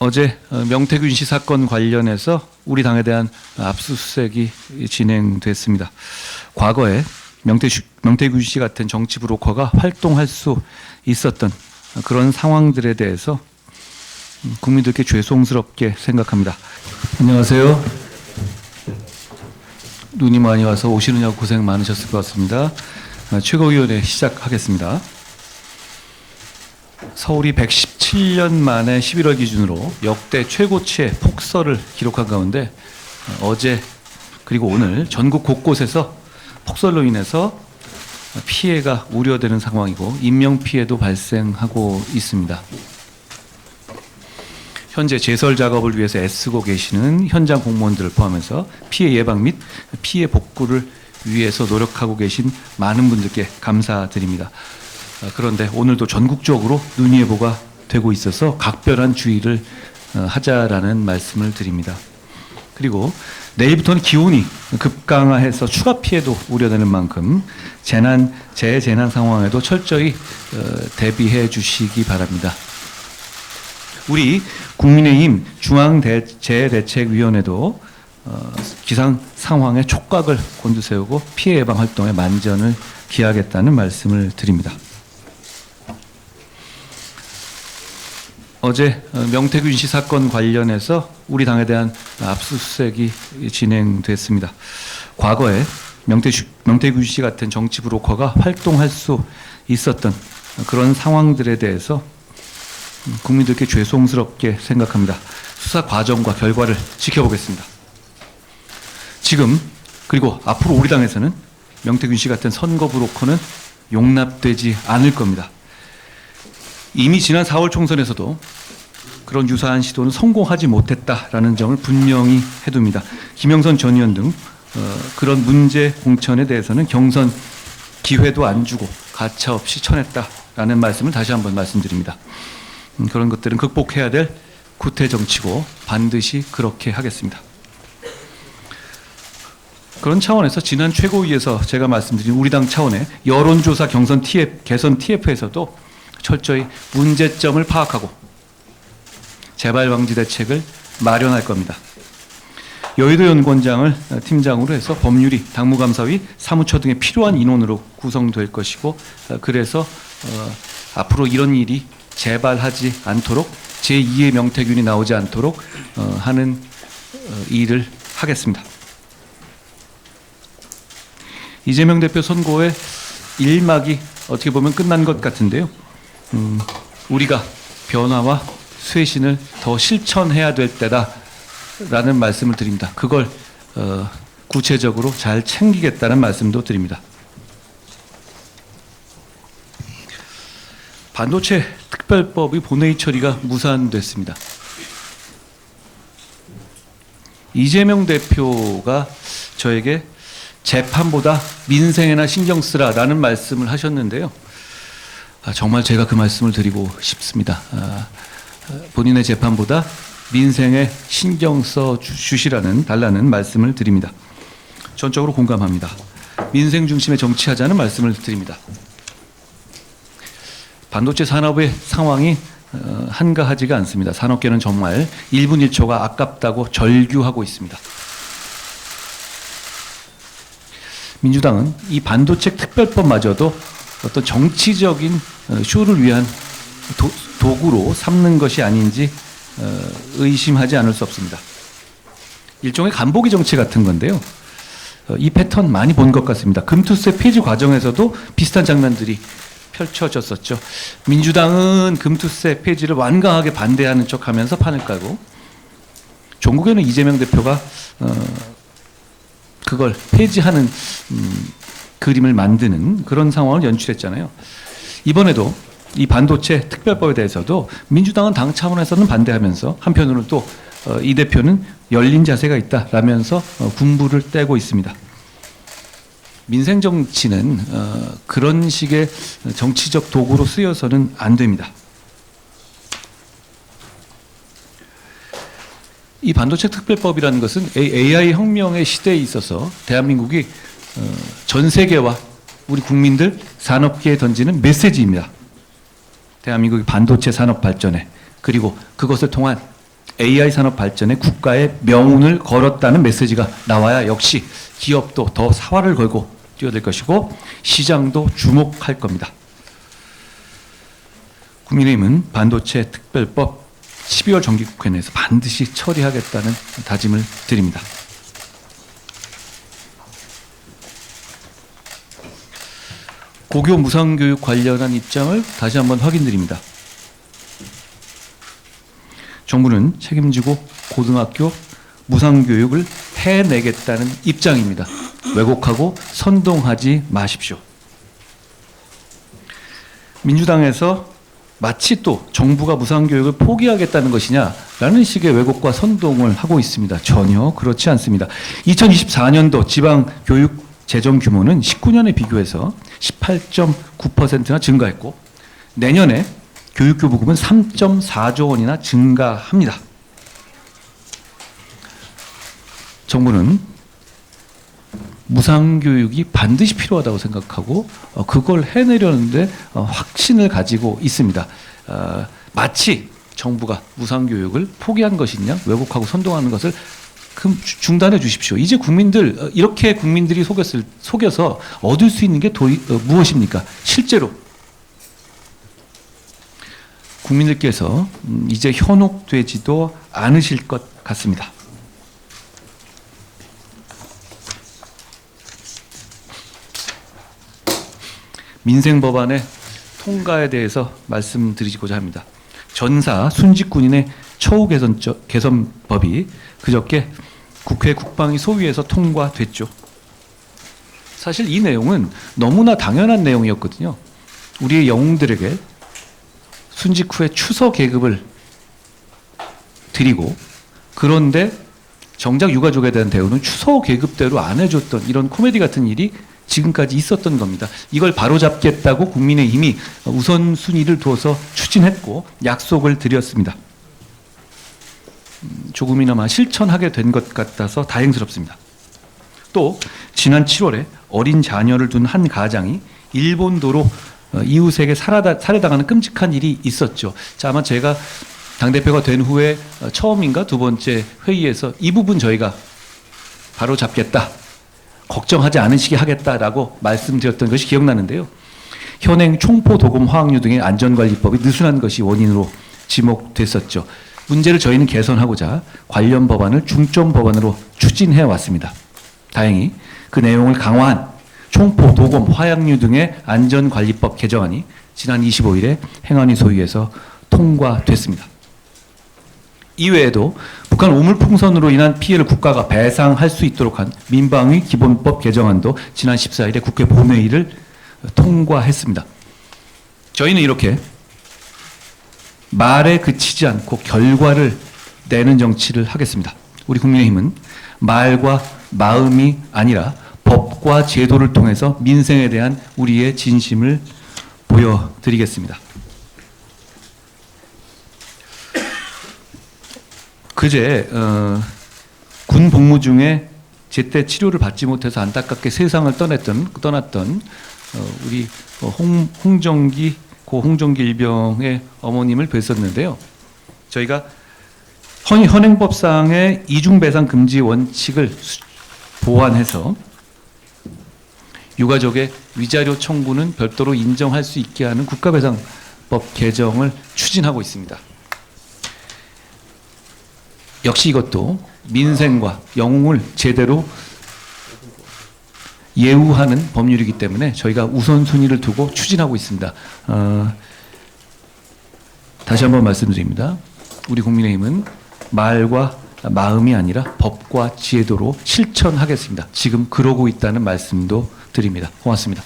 어제 명태균 씨 사건 관련해서 우리 당에 대한 압수수색이 진행됐습니다. 과거에 명태균 씨 같은 정치 브로커가 활동할 수 있었던 그런 상황들에 대해서 국민들께 죄송스럽게 생각합니다. 안녕하세요. 눈이 많이 와서 오시느냐고 고생 많으셨을 것 같습니다. 최고위원회 시작하겠습니다. 서울이 117년 만에 11월 기준으로 역대 최고치의 폭설을 기록한 가운데 어제 그리고 오늘 전국 곳곳에서 폭설로 인해서 피해가 우려되는 상황이고 인명피해도 발생하고 있습니다. 현재 제설 작업을 위해서 애쓰고 계시는 현장 공무원들을 포함해서 피해 예방 및 피해 복구를 위해서 노력하고 계신 많은 분들께 감사드립니다. 그런데 오늘도 전국적으로 눈예보가 되고 있어서 각별한 주의를 하자라는 말씀을 드립니다. 그리고 내일부터는 기온이 급강하해서 추가 피해도 우려되는 만큼 재재난 상황에도 철저히 대비해 주시기 바랍니다. 우리 국민의힘 중앙재해대책위원회도 기상 상황에 촉각을 곤두세우고 피해 예방 활동에 만전을 기하겠다는 말씀을 드립니다. 어제 명태균 씨 사건 관련해서 우리 당에 대한 압수수색이 진행됐습니다. 과거에 명태균 씨 같은 정치 브로커가 활동할 수 있었던 그런 상황들에 대해서 국민들께 죄송스럽게 생각합니다. 수사 과정과 결과를 지켜보겠습니다. 지금 그리고 앞으로 우리 당에서는 명태균 씨 같은 선거 브로커는 용납되지 않을 겁니다. 이미 지난 4월 총선에서도 그런 유사한 시도는 성공하지 못했다라는 점을 분명히 해둡니다. 김영선 전 의원 등 그런 문제 공천에 대해서는 경선 기회도 안 주고 가차없이 쳐냈다라는 말씀을 다시 한번 말씀드립니다. 그런 것들은 극복해야 될 구태 정치고 반드시 그렇게 하겠습니다. 그런 차원에서 지난 최고위에서 제가 말씀드린 우리 당 차원의 여론조사 개선 TF에서도 철저히 문제점을 파악하고 재발 방지 대책을 마련할 겁니다. 여의도 연구원장을 팀장으로 해서 법률위, 당무감사위, 사무처 등의 필요한 인원으로 구성될 것이고 그래서 앞으로 이런 일이 재발하지 않도록 제2의 명태균이 나오지 않도록 하는 일을 하겠습니다. 이재명 대표 선거의 일막이 어떻게 보면 끝난 것 같은데요. 우리가 변화와 쇄신을 더 실천해야 될 때다라는 말씀을 드립니다. 그걸 구체적으로 잘 챙기겠다는 말씀도 드립니다. 반도체 특별법의 본회의 처리가 무산됐습니다. 이재명 대표가 저에게 재판보다 민생에나 신경 쓰라라는 말씀을 하셨는데요. 정말 제가 그 말씀을 드리고 싶습니다. 본인의 재판보다 민생에 신경 써 달라는 말씀을 드립니다. 전적으로 공감합니다. 민생 중심의 정치하자는 말씀을 드립니다. 반도체 산업의 상황이 한가하지가 않습니다. 산업계는 정말 1분 1초가 아깝다고 절규하고 있습니다. 민주당은 이 반도체 특별법마저도 어떤 정치적인 쇼를 위한 도구로 삼는 것이 아닌지 의심하지 않을 수 없습니다. 일종의 간보기 정치 같은 건데요. 이 패턴 많이 본 것 같습니다. 금투세 폐지 과정에서도 비슷한 장면들이 펼쳐졌었죠. 민주당은 금투세 폐지를 완강하게 반대하는 척하면서 판을 깔고 종국에는 이재명 대표가 그걸 폐지하는 그림을 만드는 그런 상황을 연출했잖아요. 이번에도 이 반도체 특별법에 대해서도 민주당은 당 차원에서는 반대하면서 한편으로는 또 이 대표는 열린 자세가 있다라면서 군부를 떼고 있습니다. 민생 정치는 그런 식의 정치적 도구로 쓰여서는 안 됩니다. 이 반도체 특별법이라는 것은 AI 혁명의 시대에 있어서 대한민국이 전 세계와 우리 국민들, 산업계에 던지는 메시지입니다. 대한민국의 반도체 산업 발전에 그리고 그것을 통한 AI 산업 발전에 국가의 명운을 걸었다는 메시지가 나와야 역시 기업도 더 사활을 걸고 뛰어들 것이고 시장도 주목할 겁니다. 국민의힘은 반도체 특별법 12월 정기국회 내에서 반드시 처리하겠다는 다짐을 드립니다. 고교 무상교육 관련한 입장을 다시 한번 확인드립니다. 정부는 책임지고 고등학교 무상교육을 해내겠다는 입장입니다. 왜곡하고 선동하지 마십시오. 민주당에서 마치 또 정부가 무상교육을 포기하겠다는 것이냐라는 식의 왜곡과 선동을 하고 있습니다. 전혀 그렇지 않습니다. 2024년도 지방교육 재정 규모는 19년에 비교해서 18.9%나 증가했고 내년에 교육교부금은 3.4조 원이나 증가합니다. 정부는 무상교육이 반드시 필요하다고 생각하고 그걸 해내려는데 확신을 가지고 있습니다. 마치 정부가 무상교육을 포기한 것이냐 왜곡하고 선동하는 것을 중단해 주십시오. 이제 국민들 이렇게 국민들이 속여서 얻을 수 있는 게 무엇입니까? 실제로 국민들께서 이제 현혹되지도 않으실 것 같습니다. 민생 법안의 통과에 대해서 말씀드리고자 합니다. 전사 순직군인의 처우 개선법이 그저께 국회 국방위 소위에서 통과됐죠. 사실 이 내용은 너무나 당연한 내용이었거든요. 우리의 영웅들에게 순직 후에 추서 계급을 드리고 그런데 정작 유가족에 대한 대우는 추서 계급대로 안 해줬던 이런 코미디 같은 일이 지금까지 있었던 겁니다. 이걸 바로잡겠다고 국민의힘이 우선순위를 둬서 추진했고 약속을 드렸습니다. 조금이나마 실천하게 된 것 같아서 다행스럽습니다. 또 지난 7월에 어린 자녀를 둔 한 가장이 일본도로 이웃에게 살해당하는 끔찍한 일이 있었죠. 자, 아마 제가 당대표가 된 후에 처음인가 두 번째 회의에서 이 부분 저희가 바로 잡겠다, 걱정하지 않으시게 하겠다라고 말씀드렸던 것이 기억나는데요. 현행 총포, 도금, 화학류 등의 안전관리법이 느슨한 것이 원인으로 지목됐었죠. 문제를 저희는 개선하고자 관련 법안을 중점 법안으로 추진해 왔습니다. 다행히 그 내용을 강화한 총포, 도금, 화약류 등의 안전관리법 개정안이 지난 25일에 행안위 소위에서 통과됐습니다. 이외에도 북한 오물풍선으로 인한 피해를 국가가 배상할 수 있도록 한 민방위 기본법 개정안도 지난 14일에 국회 본회의를 통과했습니다. 저희는 이렇게 말에 그치지 않고 결과를 내는 정치를 하겠습니다. 우리 국민의힘은 말과 마음이 아니라 법과 제도를 통해서 민생에 대한 우리의 진심을 보여드리겠습니다. 그제 군 복무 중에 제때 치료를 받지 못해서 안타깝게 세상을 떠났던 우리 홍정기 일병의 어머님을 뵀었는데요. 저희가 현행법상의 이중배상 금지 원칙을 보완해서 유가족의 위자료 청구는 별도로 인정할 수 있게 하는 국가배상법 개정을 추진하고 있습니다. 역시 이것도 민생과 영웅을 제대로 예우하는 법률이기 때문에 저희가 우선순위를 두고 추진하고 있습니다. 다시 한번 말씀드립니다. 우리 국민의힘은 말과 마음이 아니라 법과 제도로 실천하겠습니다. 지금 그러고 있다는 말씀도 드립니다. 고맙습니다.